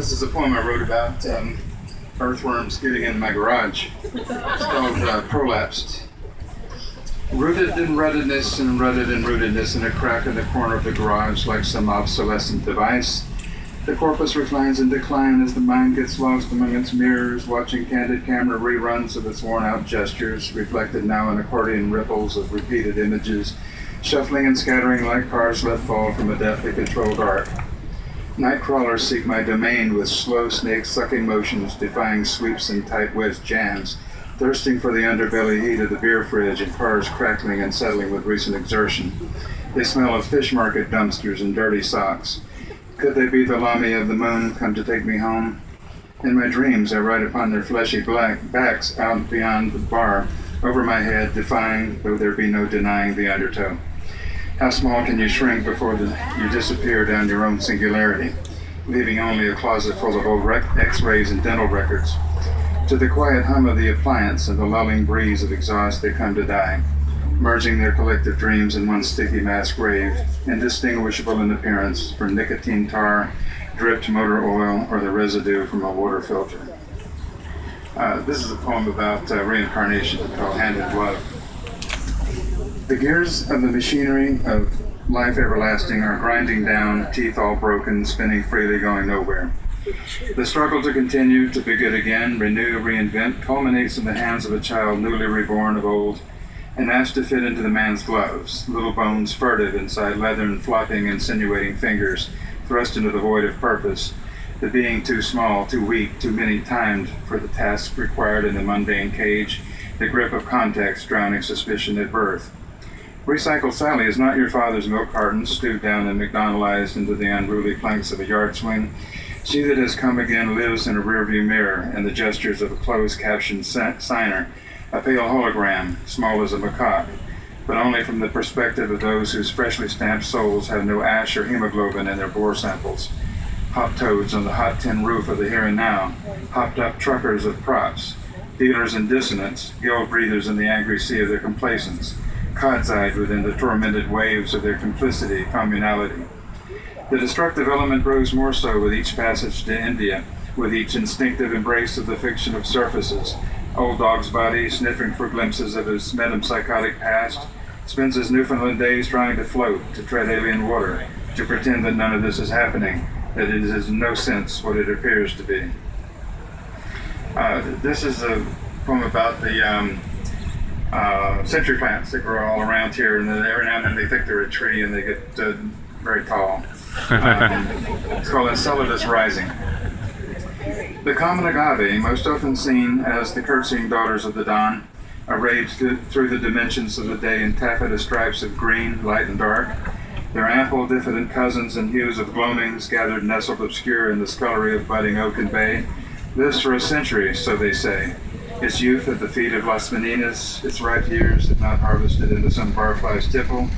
This is a poem I wrote about earthworms getting in my garage. It's called Prolapsed. Rooted in ruttedness and rutted in rootedness in a crack in the corner of the garage like some obsolescent device, the corpus reclines in decline as the mind gets lost among its mirrors, watching candid camera reruns of its worn-out gestures, reflected now in accordion ripples of repeated images, shuffling and scattering like cars let fall from a deftly controlled arc. Night crawlers seek my domain with slow snake-sucking motions, defying sweeps and tight-wedged jams, thirsting for the underbelly heat of the beer fridge and cars crackling and settling with recent exertion. They smell of fish market dumpsters and dirty socks. Could they be the Lamy of the moon come to take me home? In my dreams, I ride upon their fleshy black backs out beyond the bar, over my head, defying, though there be no denying, the undertow. How small can you shrink before you disappear down your own singularity, leaving only a closet full of old x-rays and dental records? To the quiet hum of the appliance and the lulling breeze of exhaust they come to die, merging their collective dreams in one sticky mass grave, indistinguishable in appearance from nicotine tar, dripped motor oil, or the residue from a water filter. This is a poem about reincarnation called Hand in Glove. The gears of the machinery of life everlasting are grinding down, teeth all broken, spinning freely, going nowhere. The struggle to continue, to begin again, renew, reinvent, culminates in the hands of a child newly reborn of old, and asked to fit into the man's gloves, little bones furtive inside leathern, flopping, insinuating fingers, thrust into the void of purpose, the being too small, too weak, too many-timed for the task required in the mundane cage, the grip of context drowning suspicion at birth. Recycled Sally is not your father's milk carton stewed down and McDonaldized into the unruly planks of a yard swing. She that has come again lives in a rearview mirror and the gestures of a closed-captioned signer, a pale hologram, small as a macaque, but only from the perspective of those whose freshly stamped souls have no ash or hemoglobin in their bore samples. Hop toads on the hot tin roof of the here and now, hopped-up truckers of props, dealers in dissonance, guild breathers in the angry sea of their complacence, cod's-eyed within the tormented waves of their complicity, communality. The destructive element grows more so with each passage to India, with each instinctive embrace of the fiction of surfaces. Old dog's body, sniffing for glimpses of his metempsychotic past, spends his Newfoundland days trying to float, to tread alien water, to pretend that none of this is happening, that it is in no sense what it appears to be. This is a poem about the century plants that grow all around here, and then every now and then they think they're a tree and they get very tall. It's called Enceladus Rising. The common agave, most often seen as the curtsying daughters of the dawn, arrayed through the dimensions of the day in taffeta stripes of green, light and dark, their ample, diffident cousins in hues of gloamings gathered nestled obscure in the scullery of budding oak and bay, lives for a century, so they say, its youth at the feet of Las Meninas, its ripe years, if not harvested into some barfly's tipple,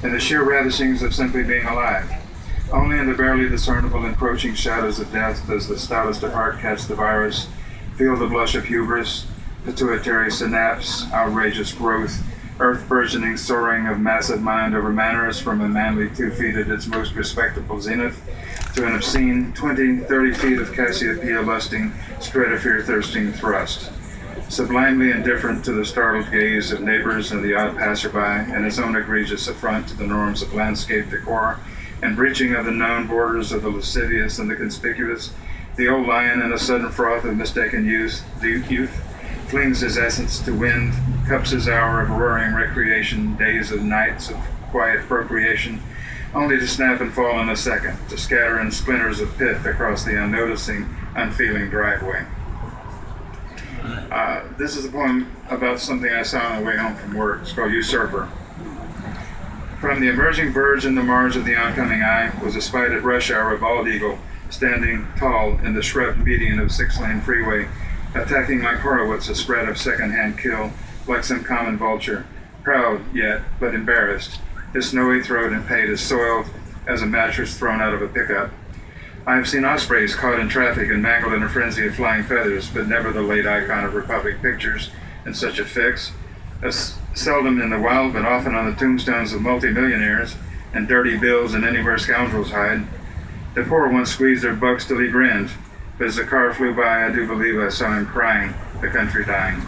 and the sheer ravishings of simply being alive. Only in the barely discernible encroaching shadows of death does the stoutest of heart catch the virus, feel the blush of hubris, pituitary synapse, outrageous growth, earth burgeoning soaring of massive mind over manners from a manly 2 feet at its most respectable zenith, to an obscene 20, 30 feet of Cassiopeia lusting, stratosphere thirsting thrust. Sublimely indifferent to the startled gaze of neighbors and the odd passerby, and his own egregious affront to the norms of landscape decor, and breaching of the known borders of the lascivious and the conspicuous, the old lion in a sudden froth of mistaken youth, flings his essence to wind, cups his hour of roaring recreation, days of nights of quiet procreation, only to snap and fall in a second, to scatter in splinters of pith across the unnoticing, unfeeling driveway. This is a poem about something I saw on the way home from work. It's called Usurper. From the emerging verge in the marge of the oncoming eye was a spited rush hour bald eagle, standing tall in the shrubbed median of a 6-lane freeway, attacking like Horowitz, a spread of second-hand kill, like some common vulture, proud yet, but embarrassed, his snowy throat and pate as soiled as a mattress thrown out of a pickup. I have seen ospreys caught in traffic and mangled in a frenzy of flying feathers, but never the late icon of Republic pictures in such a fix. Seldom in the wild, but often on the tombstones of multimillionaires and dirty bills and anywhere scoundrels hide. The poor ones squeezed their bucks till he grinned, But as the car flew by, I do believe I saw him crying, the country dying.